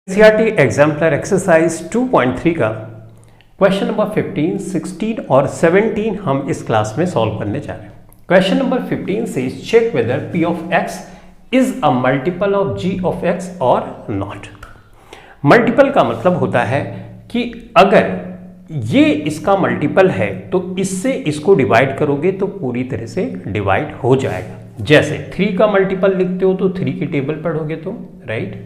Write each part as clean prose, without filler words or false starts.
NCERT exemplar exercise 2.3 का question number 15, 16 और 17 हम इस क्लास में सॉल्व करने जा रहे हैं। क्वेश्चन नंबर 15 से check whether p of x is a multiple of g of x और नॉट। मल्टीपल का मतलब होता है कि अगर ये इसका मल्टीपल है तो इससे इसको डिवाइड करोगे तो पूरी तरह से डिवाइड हो जाएगा। जैसे 3 का मल्टीपल लिखते हो तो 3 की टेबल पढ़ोगे तो राइट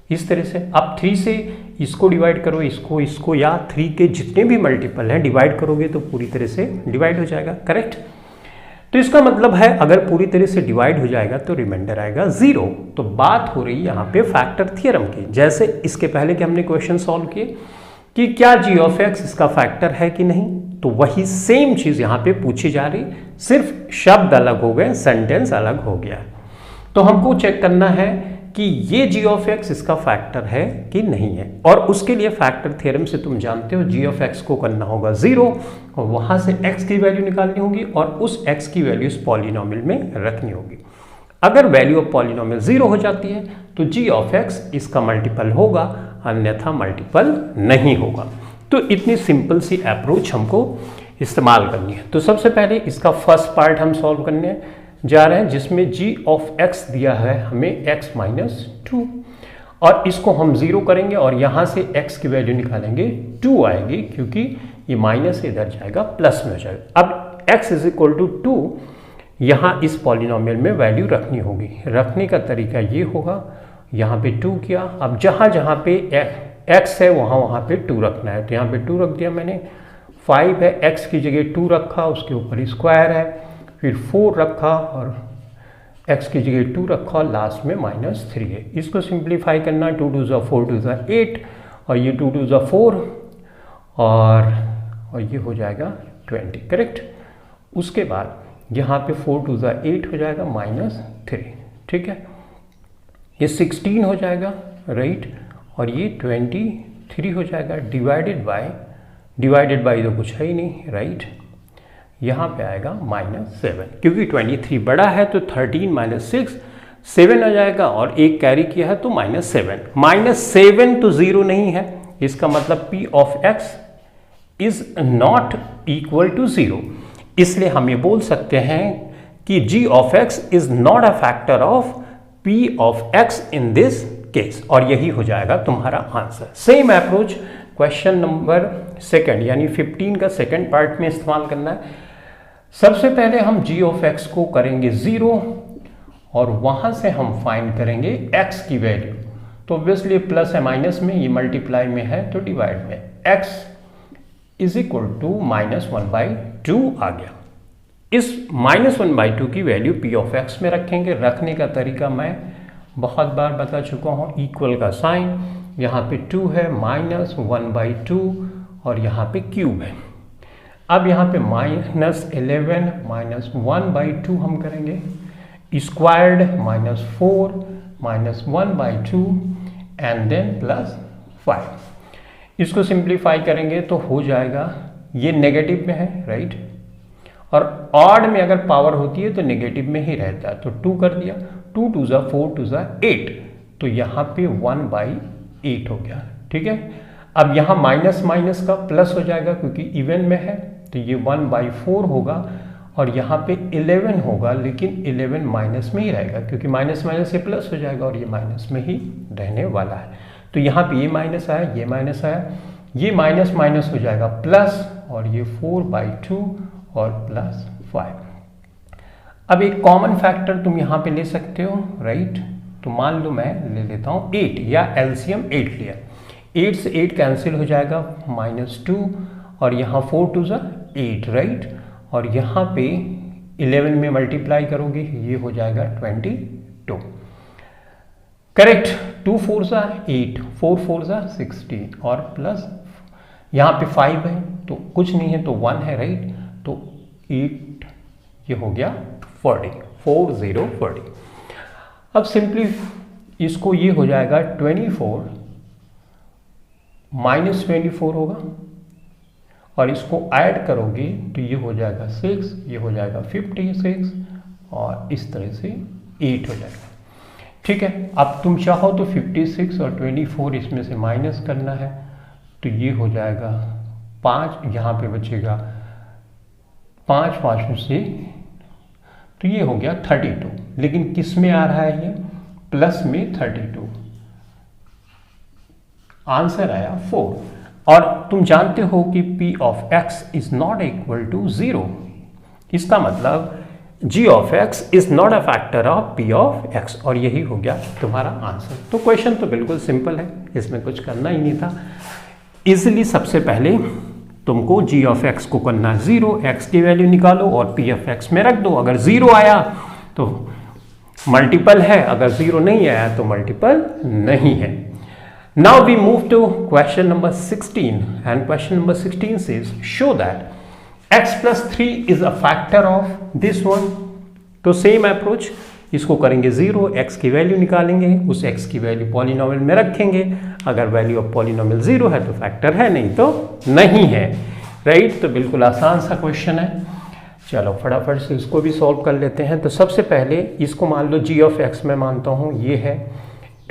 इस तरह से। अब 3 से इसको डिवाइड करो, इसको या 3 के जितने भी मल्टीपल हैं डिवाइड करोगे तो पूरी तरह से डिवाइड हो जाएगा। करेक्ट। तो इसका मतलब है अगर पूरी तरह से डिवाइड हो जाएगा तो रिमाइंडर आएगा 0। तो बात हो रही यहाँ पे फैक्टर थ्योरम की। जैसे इसके पहले के हमने क्वेश्चन सॉल्व किए कि क्या g ऑफ x इसका फैक्टर है कि नहीं, तो वही सेम चीज यहाँ पे पूछी जा रही, सिर्फ शब्द अलग हो गए, सेंटेंस अलग हो गया। तो हमको चेक करना है कि ये g ऑफ x इसका फैक्टर है कि नहीं है, और उसके लिए फैक्टर थ्योरम से तुम जानते हो g ऑफ x को करना होगा 0 और वहां से x की वैल्यू निकालनी होगी और उस x की वैल्यू इस पॉलिनोमियल में रखनी होगी। अगर वैल्यू ऑफ पॉलिनोमियल 0 हो जाती है तो g ऑफ x इसका मल्टीपल होगा, अन्यथा मल्टीपल नहीं होगा। तो इतनी सिंपल सी अप्रोच हमको इस्तेमाल करनी है। तो सबसे पहले इसका फर्स्ट पार्ट हम सॉल्व करने जा रहे हैं जिसमें g ऑफ x दिया है हमें x माइनस 2 और इसको हम 0 करेंगे और यहाँ से x की वैल्यू निकालेंगे 2 आएगी, क्योंकि ये माइनस इधर जाएगा प्लस में हो जाएगा। अब x इज इक्वल टू 2 यहाँ इस पॉलिनोमियल में वैल्यू रखनी होगी। रखने का तरीका ये होगा, यहाँ पे 2 किया, अब जहाँ जहाँ पे x है वहाँ पे 2 रखना है। तो यहाँ पे 2 रख दिया मैंने, 5 है, x की जगह 2 रखा, उसके ऊपर स्क्वायर है, फिर 4 रखा और x की जगह 2 रखा और लास्ट में -3 है। इसको सिंप्लीफाई करना, 2 2 ज़ा 4 2 ज़ा 8 और ये 2 2 ज़ा 4 और ये हो जाएगा 20। करेक्ट। उसके बाद यहाँ पे 4 2 ज़ा 8 हो जाएगा -3। ठीक है, ये 16 हो जाएगा राइट, और ये 23 हो जाएगा। डिवाइडेड बाय तो कुछ है ही नहीं राइट। यहाँ पे आएगा -7, क्योंकि 23 बड़ा है तो 13 माइनस 6 7 आ जाएगा और एक कैरी किया है तो -7। -7 तो 0 नहीं है, इसका मतलब p of x is not equal to 0। इसलिए हम ये बोल सकते हैं कि g of x is not a factor of p of x in this case, और यही हो जाएगा तुम्हारा answer. Same approach question number 2 यानी 15 का सेकंड पार्ट में इस्तेमाल करना है। सबसे पहले हम g ऑफ x को करेंगे 0 और वहां से हम फाइंड करेंगे x की वैल्यू। तो ऑब्वियसली प्लस है माइनस में, ये मल्टीप्लाई में है तो डिवाइड में, x इज इक्वल टू -1/2 आ गया। इस -1/2 की वैल्यू p ऑफ x में रखेंगे। रखने का तरीका मैं बहुत बार बता चुका हूँ, इक्वल का साइन, यहाँ पे 2 है, -1/2 और यहाँ पे क्यूब है। अब यहाँ पे -11 -1/2 हम करेंगे, स्क्वायर्ड -4 -1/2 एंड देन +5। इसको सिंप्लीफाई करेंगे तो हो जाएगा, ये नेगेटिव में है राइट, और ऑड में अगर पावर होती है तो नेगेटिव में ही रहता है। तो 2 कर दिया, 2 2 ज़ा 4 2 ज़ा 8, तो यहाँ पे 1/8 हो गया। ठीक है, अब यहाँ माइनस माइनस का प्लस हो जाएगा क्योंकि इवन में है, तो ये 1/4 होगा और यहाँ पे 11 होगा, लेकिन 11 माइनस में ही रहेगा क्योंकि माइनस माइनस से प्लस हो जाएगा और ये माइनस में ही रहने वाला है। तो यहाँ पे ये माइनस आया, ये माइनस आया, ये माइनस माइनस हो जाएगा प्लस, और ये 4/2 और +5। अब एक कॉमन फैक्टर तुम यहाँ पे ले सकते हो राइट। तो मान लो मैं ले लेता हूँ 8 या एलसीएम 8 लिया, 8 से 8 कैंसिल हो जाएगा, -2 और यहाँ 4 2 ज़ा 8 राइट, और यहाँ पे 11 में मल्टीप्लाई करोगे ये हो जाएगा 22। करेक्ट। 2 4 ज़ा 8, 4 4 ज़ा 16 और प्लस यहाँ पे 5 है तो कुछ नहीं है तो 1 है राइट, तो 8 ये हो गया 40, 40। अब सिंपली इसको ये हो जाएगा 24 -24 होगा और इसको ऐड करोगे तो ये हो जाएगा 6, ये हो जाएगा 56 और इस तरह से 8 हो जाएगा। ठीक है, अब तुम चाहो तो 56 और 24 इसमें से माइनस करना है, तो ये हो जाएगा 5, यहाँ पे बचेगा 5 5 से, तो ये हो गया 32। लेकिन किस में आ रहा है ये? प्लस में 32, आंसर आया 4। और तुम जानते हो कि p of x is not equal to 0, इसका मतलब g of x is not a factor of p of x, और यही हो गया तुम्हारा आंसर। तो क्वेश्चन तो बिल्कुल सिंपल है, इसमें कुछ करना ही नहीं था। इजिली सबसे पहले तुमको g ऑफ x को करना है 0, x की वैल्यू निकालो और p ऑफ x में रख दो। अगर 0 आया तो मल्टीपल है, अगर 0 नहीं आया तो मल्टीपल नहीं है। Now we move to question number 16, and question number 16 says show that x plus 3 is a factor of this one। तो सेम अप्रोच, इसको करेंगे 0, x की वैल्यू निकालेंगे, उस x की वैल्यू पॉलिनोमियल में रखेंगे। अगर वैल्यू ऑफ पॉलिनोमियल 0 है तो फैक्टर है, नहीं तो नहीं है, राइट। तो बिल्कुल आसान सा क्वेश्चन है। चलो फटाफट से इसको भी सॉल्व कर लेते हैं। तो सबसे पहले इसको मान लो g ऑफ x मैं मानता हूँ ये है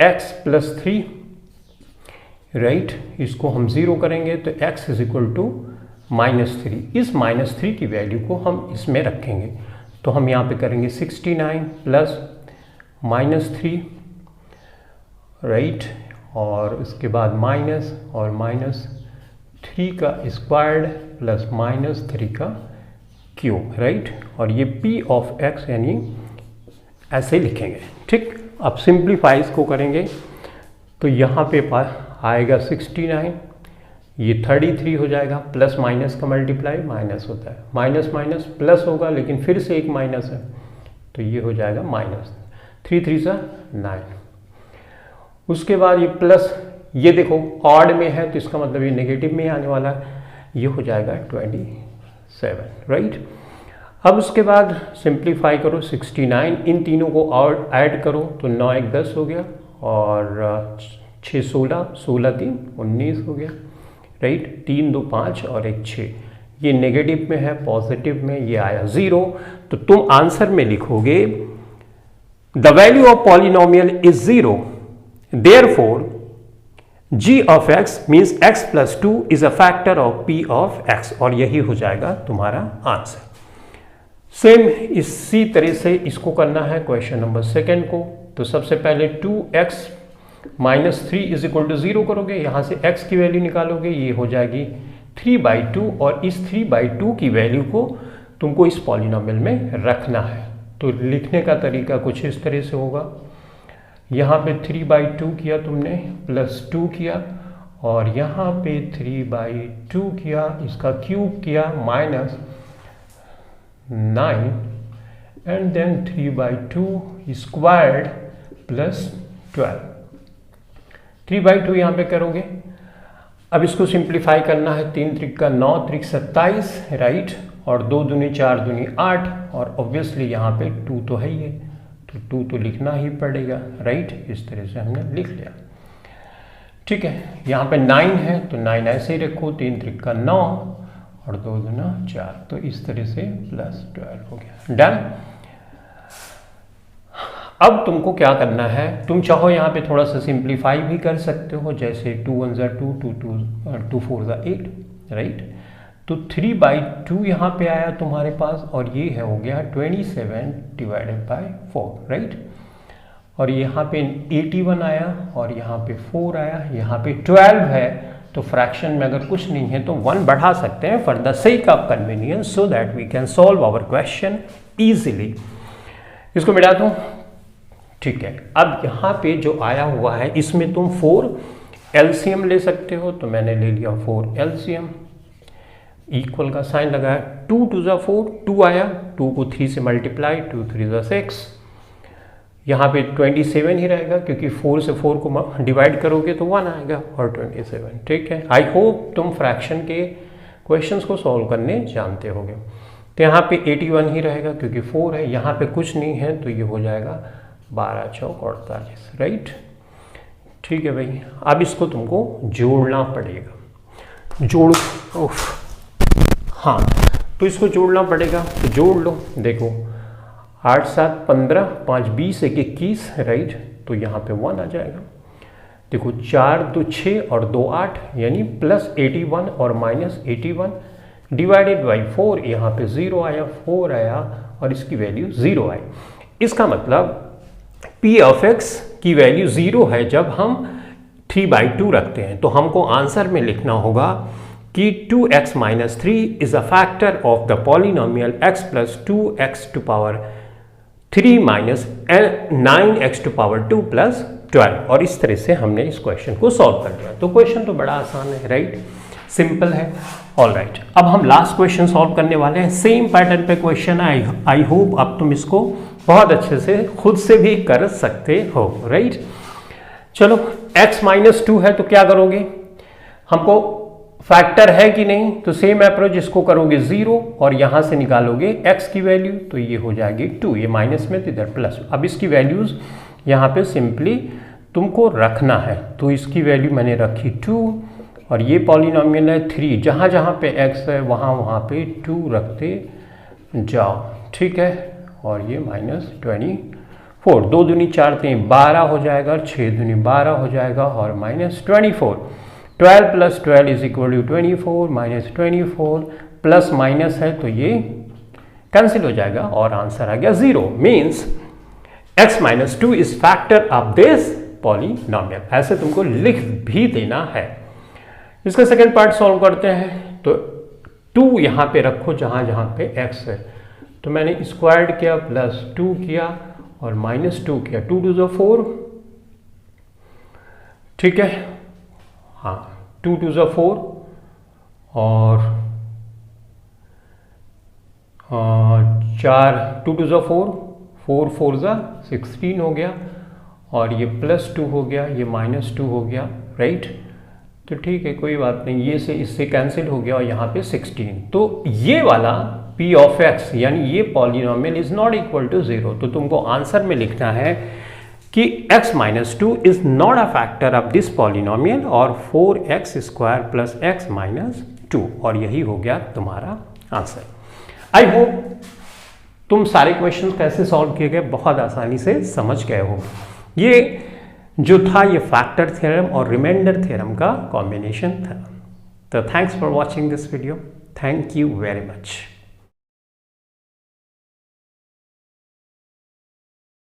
x प्लस 3, राइट। इसको हम 0 करेंगे तो x इज इक्वल टू -3। इस -3 की वैल्यू को हम इसमें रखेंगे, तो हम यहाँ पे करेंगे 69 प्लस -3, राइट, और उसके बाद माइनस और -3 का स्क्वायर्ड प्लस -3 का क्यूब, राइट। और ये p ऑफ x यानी ऐसे लिखेंगे, ठीक। अब सिंप्लीफाई इसको करेंगे तो यहाँ पे आएगा 69, ये 33 हो जाएगा, प्लस माइनस का मल्टीप्लाई माइनस होता है, माइनस माइनस प्लस होगा, लेकिन फिर से एक माइनस है, तो ये हो जाएगा -3 3 सा 9। उसके बाद ये प्लस, ये देखो ऑड में है तो इसका मतलब ये नेगेटिव में आने वाला है, ये हो जाएगा 27, राइट। अब उसके बाद सिंप्लीफाई करो 69, इन तीनों को और ऐड करो तो 9 1 10 हो गया, और 6 16, 16 3 19 हो गया, राइट। 3 2 5 और 1 6, ये नेगेटिव में है, पॉजिटिव में ये आया 0। तो तुम आंसर में लिखोगे the value of polynomial is 0, therefore g of x means x plus 2 is a factor of p of x, और यही हो जाएगा तुम्हारा आंसर। सेम इसी तरह से इसको करना है क्वेश्चन नंबर 2 को। तो सबसे पहले 2x -3 इज इक्वल टू 0 करोगे, यहाँ से x की वैल्यू निकालोगे, ये हो जाएगी 3/2, और इस 3/2 की वैल्यू को तुमको इस पॉलिनोमियल में रखना है। तो लिखने का तरीका कुछ इस तरह से होगा, यहाँ पे 3/2 किया तुमने, प्लस 2 किया, और यहाँ पे 3/2 किया, इसका क्यूब किया, -9, एंड देन 3/2 स्क्वायर्ड प्लस 12, 3/2 यहाँ पे करोगे। अब इसको सिंप्लीफाई करना है, 3 त्रिक का 9 त्रिक 27, राइट, और 2 दूनी 4 दूनी 8, और ऑब्वियसली यहाँ पे 2 तो है ही है, तो 2 तो लिखना ही पड़ेगा, राइट। इस तरह से हमने लिख लिया, ठीक है। यहाँ पे 9 है तो 9 ऐसे ही रखो, 3 त्रिक का 9 और 2 दूना 4, तो इस तरह से प्लस 12 हो गया, डन। अब तुमको क्या करना है, तुम चाहो यहाँ पे थोड़ा सा सिंप्लीफाई भी कर सकते हो, जैसे 2 1 ज़ा 2, 2 4 ज़ा 8, राइट। तो 3/2 यहाँ पे आया तुम्हारे पास, और ये है हो गया 27/4, राइट। और यहाँ पे 81 आया, और यहाँ पे 4 आया, यहाँ पे 12 है, तो फ्रैक्शन में अगर कुछ नहीं है तो 1 बढ़ा सकते हैं for the sake of convenience, so that we can solve our question easily. इसको मिटा दूँ, ठीक है। अब यहाँ पे जो आया हुआ है इसमें तुम 4 एलसीएम ले सकते हो, तो मैंने ले लिया 4 एलसीएम, इक्वल का साइन लगाया, 2 2 ज़ा 4, 2 आया, 2 को 3 से मल्टीप्लाई, 2 3 ज़ा 6, यहाँ पे 27 ही रहेगा, क्योंकि 4 से 4 को डिवाइड करोगे तो 1 आएगा, और 27, ठीक है। आई होप तुम फ्रैक्शन के क्वेश्चंस को सॉल्व करने जानते होगे। तो यहाँ पे 81 ही रहेगा, क्योंकि 4 है, यहाँ पे कुछ नहीं है, तो ये हो जाएगा 12 चौक 48, राइट, ठीक है भाई। अब इसको तुमको जोड़ना पड़ेगा, जोड़, हाँ, तो इसको जोड़ना पड़ेगा, तो जोड़ लो। देखो 8 7 15, 5 20, 1 21, राइट, तो यहाँ पे 1 आ जाएगा। देखो 4 2 6 और 2 8 यानी प्लस 81 और माइनस 81 डिवाइडेड बाई 4, यहाँ पे 0 आया, 4 आया और इसकी वैल्यू 0 आई। इसका मतलब p ऑफ x की वैल्यू 0 है जब हम 3/2 रखते हैं। तो हमको आंसर में लिखना होगा कि 2x minus 3 is a factor of the polynomial x plus 2x to power 3 minus 9x to power 2 plus 12। और इस तरह से हमने इस क्वेश्चन को सॉल्व कर दिया। तो क्वेश्चन तो बड़ा आसान है, राइट, सिंपल है। ऑल राइट, अब हम लास्ट क्वेश्चन सॉल्व करने वाले हैं। सेम पैटर्न पे क्वेश्चन है। आई होप अब तुम इसको बहुत अच्छे से खुद से भी कर सकते हो, राइट। चलो x माइनस 2 है तो क्या करोगे, हमको फैक्टर है कि नहीं, तो सेम अप्रोच, इसको करोगे 0 और यहां से निकालोगे x की वैल्यू, तो ये हो जाएगी 2, ये माइनस में तो इधर प्लस। अब इसकी वैल्यूज यहाँ पे सिंपली तुमको रखना है, तो इसकी वैल्यू मैंने रखी 2 और ये पॉलिनोमियल है 3, जहाँ जहाँ पे x है वहाँ वहाँ पे 2 रखते जाओ, ठीक है। और ये माइनस 24, 2 दूनी 4 3 12 हो जाएगा, 6 दूनी 12 हो जाएगा और minus 24, 12 plus 12 is equal to 24, minus 24 plus minus है तो ये कैंसिल हो जाएगा और आंसर आ गया 0। Means x minus 2 is factor of this polynomial. ऐसे तुमको लिख भी देना है। इसका सेकेंड पार्ट सॉल्व करते हैं। तो 2 यहाँ पे रखो जहाँ जहाँ पे x है, तो मैंने स्क्वायर्ड किया प्लस 2 किया और माइनस 2 किया, 2 2 4, ठीक है, हाँ 2 2 4 और 4 2 2 4, 4 4 16 हो गया और ये प्लस 2 हो गया, ये माइनस 2 हो गया, राइट। तो ठीक है, कोई बात नहीं, ये से इससे कैंसिल हो गया और यहाँ पे 16। तो ये वाला p ऑफ x यानी ये polynomial is not equal to 0। तो तुमको आंसर में लिखना है कि x minus 2 is not a factor of this polynomial और 4x square plus x minus 2, और यही हो गया तुम्हारा आंसर। आई होप तुम सारे क्वेश्चन कैसे सॉल्व किए गए बहुत आसानी से समझ गए हो। ये जो था ये फैक्टर थ्योरम और रिमाइंडर थ्योरम का कॉम्बिनेशन था। तो thanks for watching this video, thank you very much.